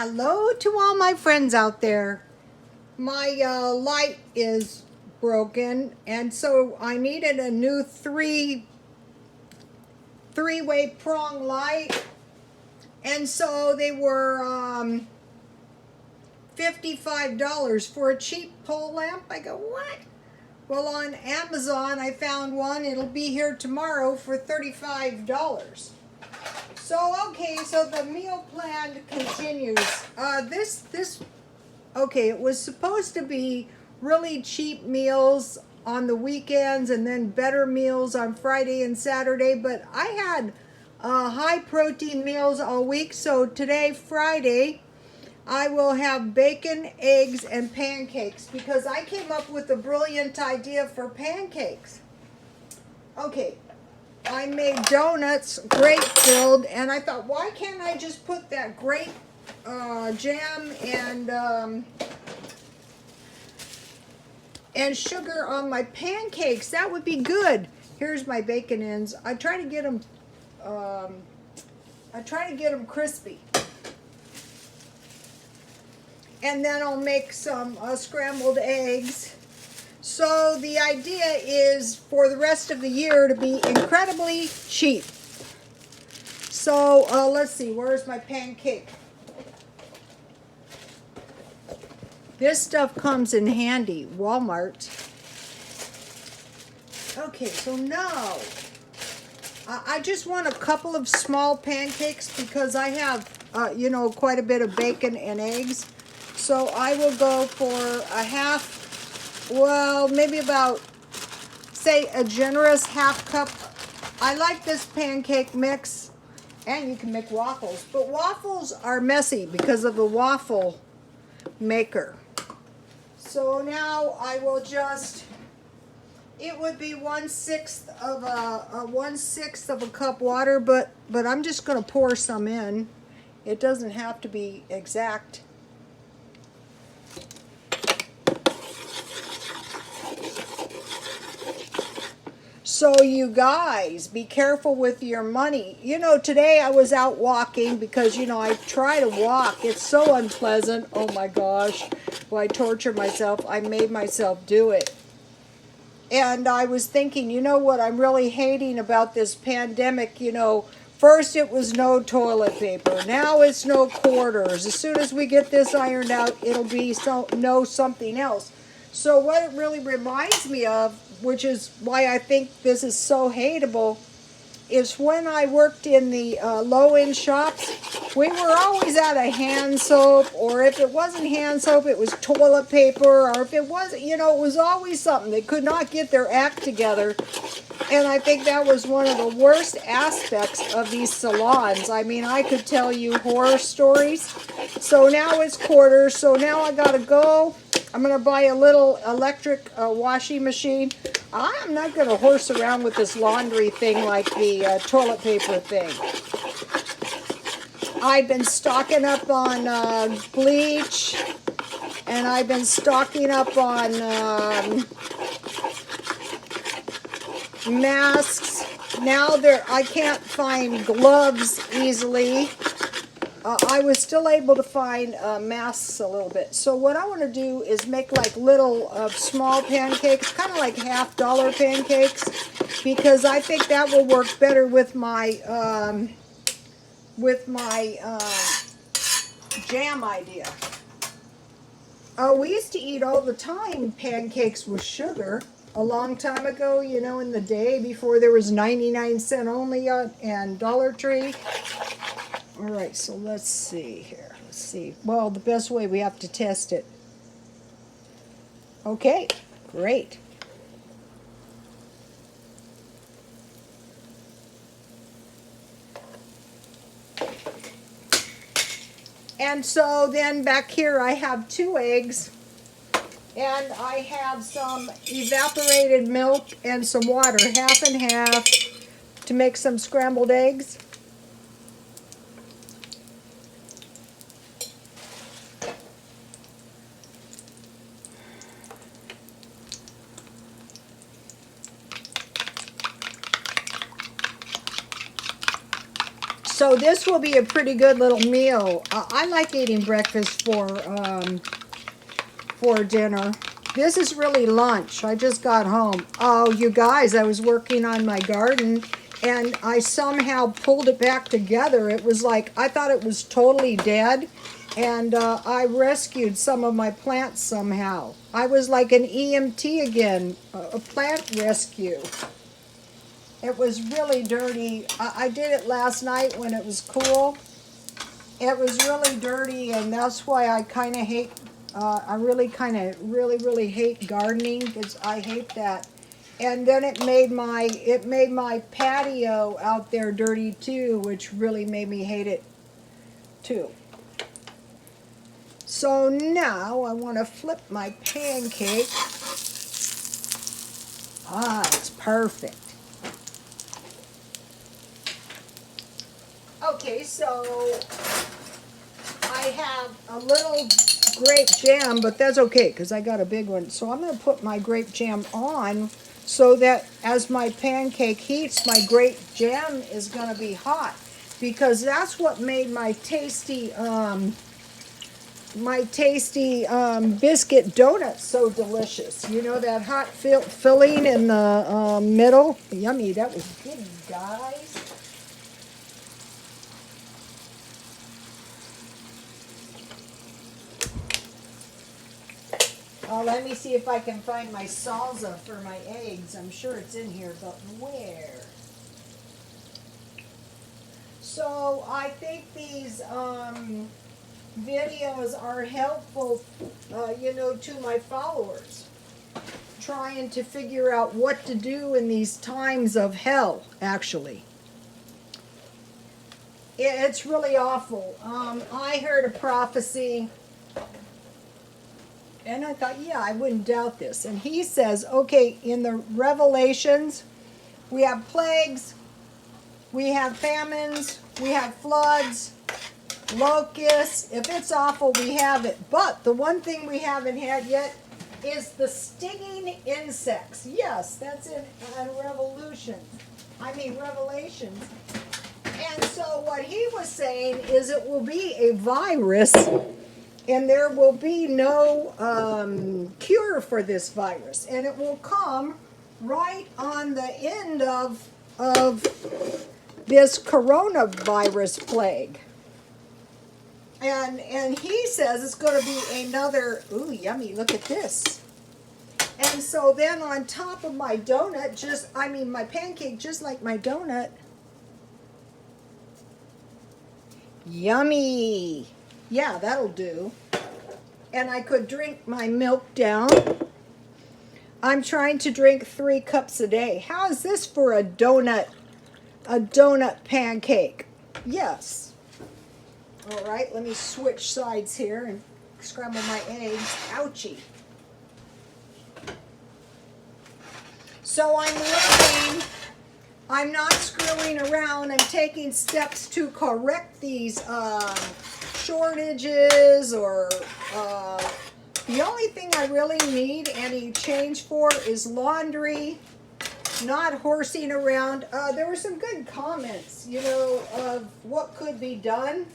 Hello to all my friends out there. My light is broken, and so I needed a new three-way prong light, and so they were $55 for a cheap pole lamp. I go, what? Well, on Amazon I found one. It'll be here tomorrow for $35. So okay, so the meal plan continues. Okay, it was supposed to be really cheap meals on the weekends and then better meals on Friday and Saturday, but I had high protein meals all week. So today, Friday, I will have bacon, eggs, and pancakes because I came up with a brilliant idea for pancakes. Okay, I made donuts, grape filled, and I thought, why can't I just put that grape jam and sugar on my pancakes? That would be good. Here's my bacon ends. I try to get them crispy, and then I'll make some scrambled eggs. So the idea is for the rest of the year to be incredibly cheap. So let's see, where's my pancake? This stuff comes in handy, Walmart. Okay, so now I just want a couple of small pancakes because I have, quite a bit of bacon and eggs. So I will go for a half. Well, maybe about, say, a generous half cup. I like this pancake mix, and you can make waffles, but waffles are messy because of the waffle maker. So now I will just, it would be 1/6 of a cup water, but I'm just going to pour some in. It doesn't have to be exact. So you guys, be careful with your money. Today I was out walking because, I try to walk. It's so unpleasant. Oh my gosh. Well, I torture myself. I made myself do it. And I was thinking, what I'm really hating about this pandemic, first it was no toilet paper. Now it's no quarters. As soon as we get this ironed out, it'll be something else. So what it really reminds me of, which is why I think this is so hateable, is when I worked in the low-end shops, we were always out of hand soap, or if it wasn't hand soap, it was toilet paper, or if it wasn't, it was always something. They could not get their act together. And I think that was one of the worst aspects of these salons. I mean, I could tell you horror stories. So now it's quarters, so now I gotta go. I'm going to buy a little electric washing machine. I'm not going to horse around with this laundry thing like the toilet paper thing. I've been stocking up on bleach, and I've been stocking up on masks. Now I can't find gloves easily. I was still able to find masks a little bit. So what I want to do is make like little small pancakes, kind of like $half pancakes, because I think that will work better with my jam idea. We used to eat all the time pancakes with sugar a long time ago, in the day before there was 99-cent only and Dollar Tree. All right, so let's see here. Let's see. Well, the best way, we have to test it. Okay, great. And so then back here I have 2 eggs, and I have some evaporated milk and some water, half and half, to make some scrambled eggs. So this will be a pretty good little meal. I like eating breakfast for dinner. This is really lunch. I just got home. Oh, you guys, I was working on my garden and I somehow pulled it back together. It was like, I thought it was totally dead, and I rescued some of my plants somehow. I was like an EMT again, a plant rescue. It was really dirty. I did it last night when it was cool. It was really dirty, and that's why I kind of hate, I really hate gardening, because I hate that. And then it made my patio out there dirty too, which really made me hate it too. So now I want to flip my pancake. Ah, it's perfect. Okay, so I have a little grape jam, but that's okay because I got a big one. So I'm going to put my grape jam on so that as my pancake heats, my grape jam is going to be hot, because that's what made my tasty biscuit donuts so delicious. You know, that hot filling in the middle. Yummy, that was good, guys. Oh, let me see if I can find my salsa for my eggs. I'm sure it's in here, but where? So I think these videos are helpful, you know, to my followers, trying to figure out what to do in these times of hell, actually. It's really awful. I heard a prophecy, and I thought, yeah, I wouldn't doubt this. And he says, okay, in the Revelations, we have plagues, we have famines, we have floods, locusts. If it's awful, we have it. But the one thing we haven't had yet is the stinging insects. Yes, that's in Revelations. And so what he was saying is it will be a virus, and there will be no cure for this virus, and it will come right on the end of this coronavirus plague. And he says it's going to be another, ooh, yummy, look at this. And so then on top of my donut, my pancake, just like my donut, yummy. Yeah, that'll do. And I could drink my milk down. I'm trying to drink 3 cups a day. How is this for a donut pancake? Yes. All right, let me switch sides here and scramble my eggs. Ouchie. So I'm looking, I'm not screwing around. I'm taking steps to correct these shortages, or the only thing I really need any change for is laundry, not horsing around. There were some good comments, you know, of what could be done,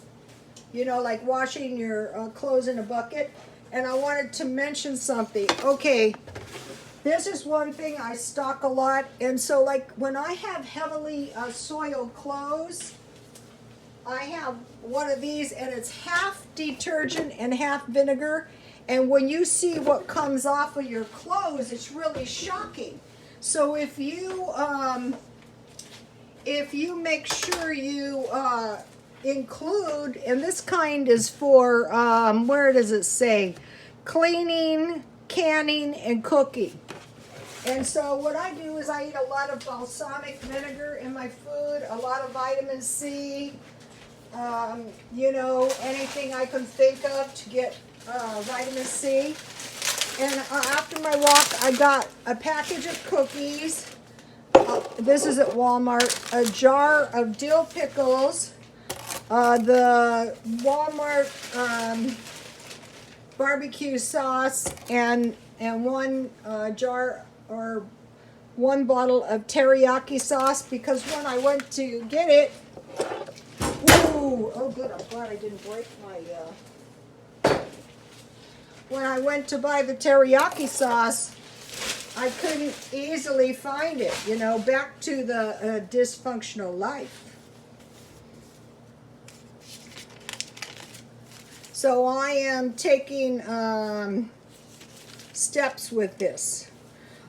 you know, like washing your clothes in a bucket. And I wanted to mention something. Okay, this is one thing I stock a lot. And so like when I have heavily soiled clothes, I have one of these, and it's half detergent and half vinegar. And when you see what comes off of your clothes, it's really shocking. So if you make sure you include, and this kind is for, where does it say? Cleaning, canning, and cooking. And so what I do is I eat a lot of balsamic vinegar in my food, a lot of vitamin C, you know, anything I can think of to get vitamin C. And after my walk, I got a package of cookies. This is at Walmart. A jar of dill pickles. The Walmart barbecue sauce, and one jar or one bottle of teriyaki sauce, because when I went to get it, Ooh, oh good, I'm glad I didn't break my, when I went to buy the teriyaki sauce, I couldn't easily find it, you know, back to the dysfunctional life. So I am taking steps with this.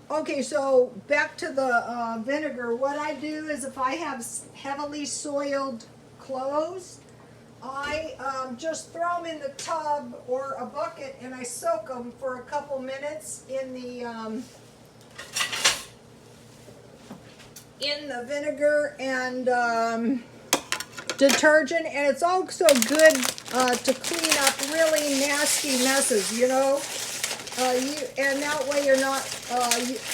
Okay, so back to the vinegar. What I do is if I have heavily soiled clothes, I just throw them in the tub or a bucket and I soak them for a couple minutes in the vinegar and detergent, and it's also good to clean up really nasty messes, you know. And that way you're not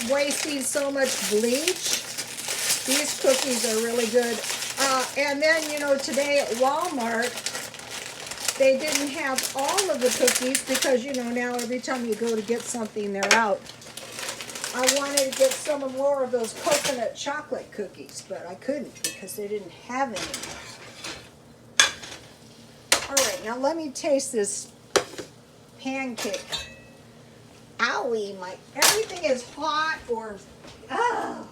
wasting so much bleach. These cookies are really good. And then, you know, today at Walmart, they didn't have all of the cookies because, you know, now every time you go to get something, they're out. I wanted to get some more of those coconut chocolate cookies, but I couldn't because they didn't have any. All right, now let me taste this pancake. Owie, everything is hot or, oh.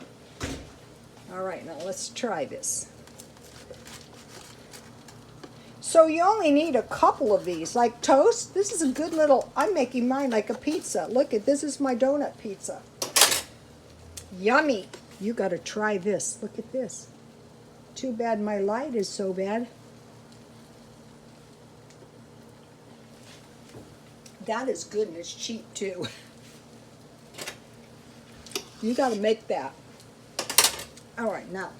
All right, now let's try this. So you only need a couple of these, like toast. This is a good little, I'm making mine like a pizza. Look at, this is my donut pizza. Yummy. You got to try this. Look at this. Too bad my light is so bad. That is good and it's cheap too. You got to make that. All right, now.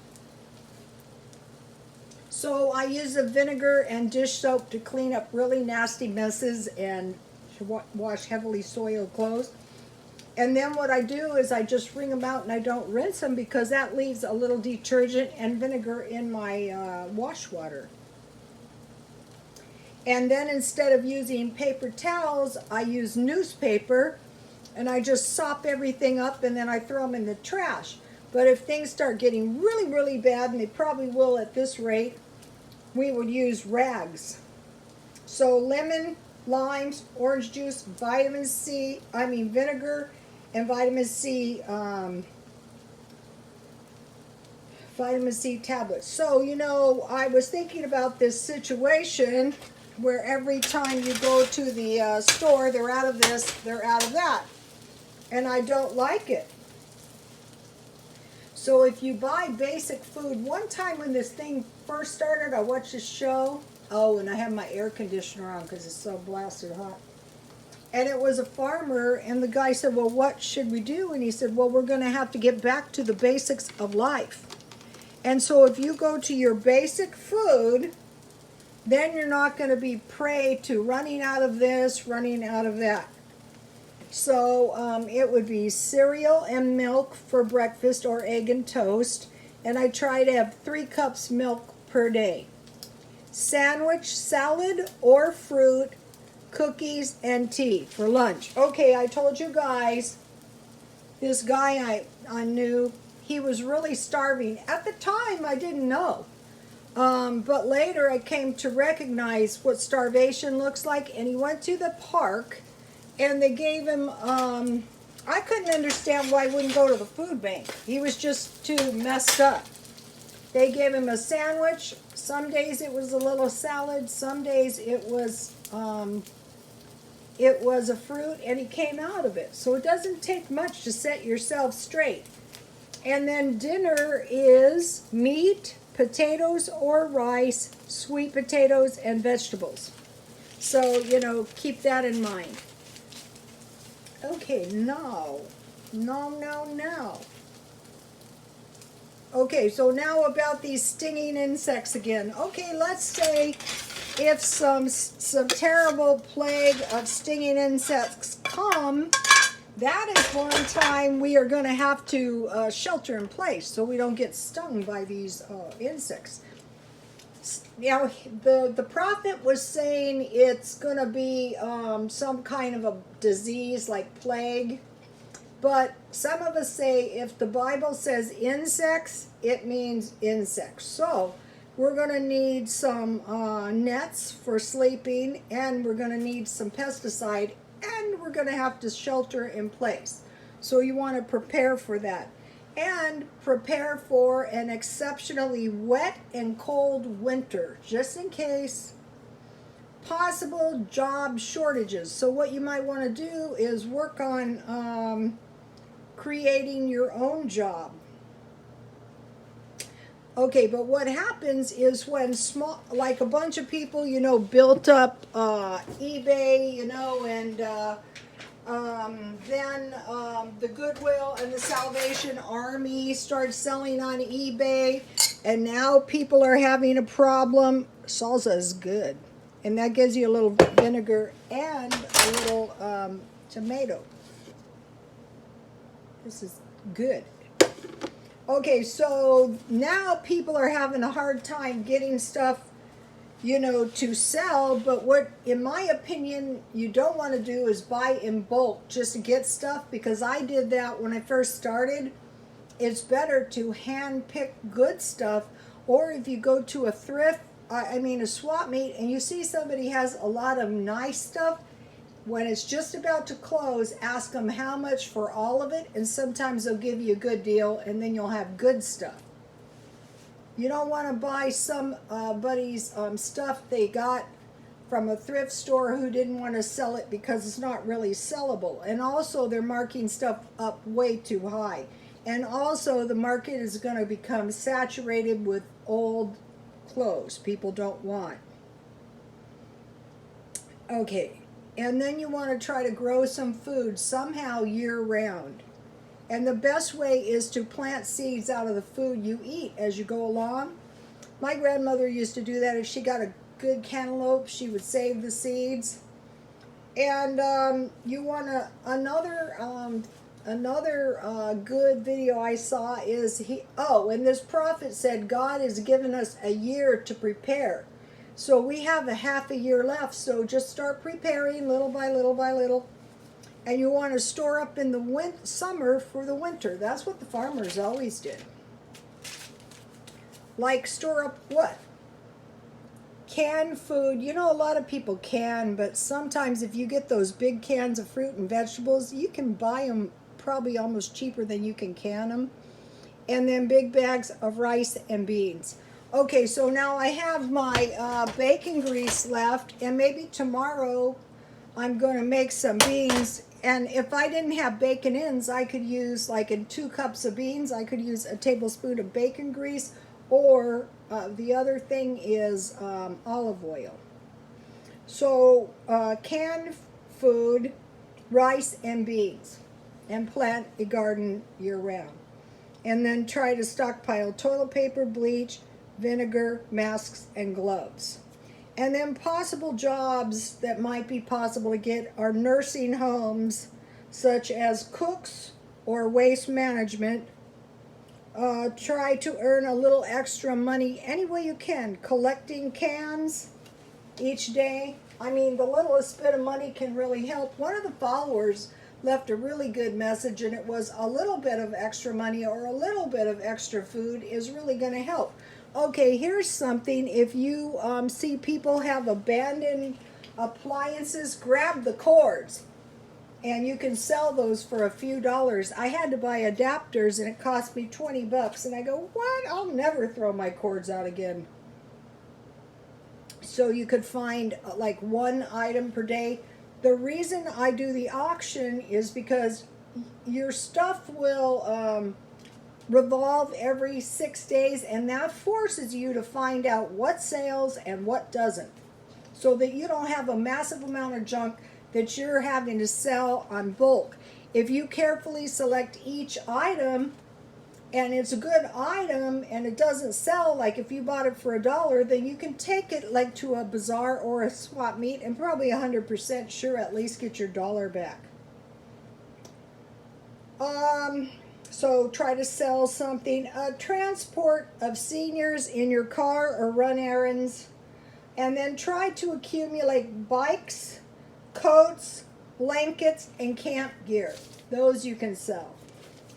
So I use the vinegar and dish soap to clean up really nasty messes and to wash heavily soiled clothes. And then what I do is I just wring them out and I don't rinse them because that leaves a little detergent and vinegar in my wash water. And then instead of using paper towels, I use newspaper and I just sop everything up and then I throw them in the trash. But if things start getting really, really bad, and they probably will at this rate, we would use rags. So lemon, limes, orange juice, vinegar, and vitamin C tablets. So, you know, I was thinking about this situation where every time you go to the store, they're out of this, they're out of that. And I don't like it. So if you buy basic food, one time when this thing first started, I watched this show. Oh, and I have my air conditioner on because it's so blasted hot. And it was a farmer, and the guy said, well, what should we do? And he said, well, we're going to have to get back to the basics of life. And so if you go to your basic food, then you're not going to be prey to running out of this, running out of that. So it would be cereal and milk for breakfast or egg and toast. And I try to have 3 cups milk per day. Sandwich, salad or fruit, cookies, and tea for lunch. Okay, I told you guys, this guy I knew, he was really starving. At the time, I didn't know. But later I came to recognize what starvation looks like, and he went to the park, and they gave him, I couldn't understand why he wouldn't go to the food bank. He was just too messed up. They gave him a sandwich. Some days it was a little salad. Some days it was a fruit, and he came out of it. So it doesn't take much to set yourself straight. And then dinner is meat, potatoes or rice, sweet potatoes, and vegetables. So, you know, keep that in mind. Okay, no. Okay, so now about these stinging insects again. Okay, let's say if some terrible plague of stinging insects come, that is one time we are going to have to shelter in place so we don't get stung by these insects. Now, the prophet was saying it's going to be some kind of a disease like plague. But some of us say if the Bible says insects, it means insects. So We're going to need some nets for sleeping, and we're going to need some pesticide, and we're going to have to shelter in place. So you want to prepare for that. And prepare for an exceptionally wet and cold winter, just in case. Possible job shortages. So what you might want to do is work on creating your own job. Okay, but what happens is when small, like a bunch of people, built up eBay, and then the Goodwill and the Salvation Army started selling on eBay, and now people are having a problem. Salsa is good, and that gives you a little vinegar and a little tomato. This is good. Okay, so now people are having a hard time getting stuff, to sell, but what, in my opinion, you don't want to do is buy in bulk just to get stuff, because I did that when I first started. It's better to hand pick good stuff, or if you go to a thrift, a swap meet, and you see somebody has a lot of nice stuff, when it's just about to close, ask them how much for all of it, and sometimes they'll give you a good deal, and then you'll have good stuff. You don't want to buy somebody's stuff they got from a thrift store who didn't want to sell it because it's not really sellable. And also they're marking stuff up way too high. And also the market is going to become saturated with old clothes people don't want. Okay. And then you want to try to grow some food somehow year-round. And the best way is to plant seeds out of the food you eat as you go along. My grandmother used to do that. If she got a good cantaloupe, she would save the seeds. And you want to, another good video I saw is, and this prophet said God has given us a year to prepare. So we have a half a year left, so just start preparing little by little by little. And you want to store up in the summer for the winter. That's what the farmers always did. Like store up what? Canned food. A lot of people can, but sometimes if you get those big cans of fruit and vegetables, you can buy them probably almost cheaper than you can can them. And then big bags of rice and beans. Okay, so now I have my bacon grease left, and maybe tomorrow I'm going to make some beans. And if I didn't have bacon ends, I could use, like in 2 cups of beans, I could use a tablespoon of bacon grease, or the other thing is olive oil. So canned food, rice and beans, and plant a garden year-round. And then try to stockpile toilet paper, bleach, vinegar, masks, and gloves. And then possible jobs that might be possible to get are nursing homes, such as cooks or waste management. Try to earn a little extra money any way you can, collecting cans each day. The littlest bit of money can really help. One of the followers left a really good message, and it was a little bit of extra money or a little bit of extra food is really going to help. Okay, here's something. If you see people have abandoned appliances, grab the cords, and you can sell those for a few dollars. I had to buy adapters, and it cost me $20, and I go, what? I'll never throw my cords out again. So you could find like 1 item per day. The reason I do the auction is because your stuff will revolve every 6 days, and that forces you to find out what sells and what doesn't, so that you don't have a massive amount of junk that you're having to sell on bulk. If you carefully select each item and it's a good item and it doesn't sell, like if you bought it for $1, then you can take it like to a bazaar or a swap meet and probably 100% sure at least get your dollar back. So try to sell something. Transport of seniors in your car or run errands. And then try to accumulate bikes, coats, blankets, and camp gear. Those you can sell.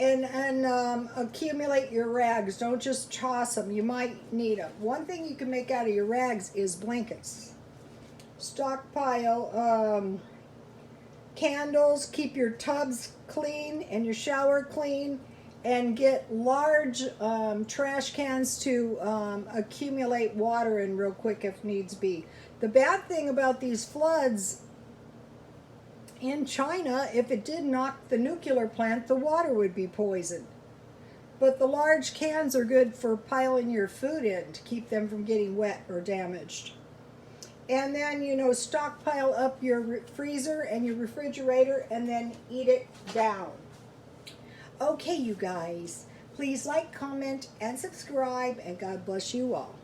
and accumulate your rags. Don't just toss them. You might need them. One thing you can make out of your rags is blankets. Stockpile candles. Keep your tubs clean and your shower clean. And get large trash cans to accumulate water in real quick if needs be. The bad thing about these floods in China, if it did knock the nuclear plant, the water would be poisoned. But the large cans are good for piling your food in to keep them from getting wet or damaged. And then, you know, stockpile up your freezer and your refrigerator and then eat it down. Okay, you guys, please like, comment, and subscribe, and God bless you all.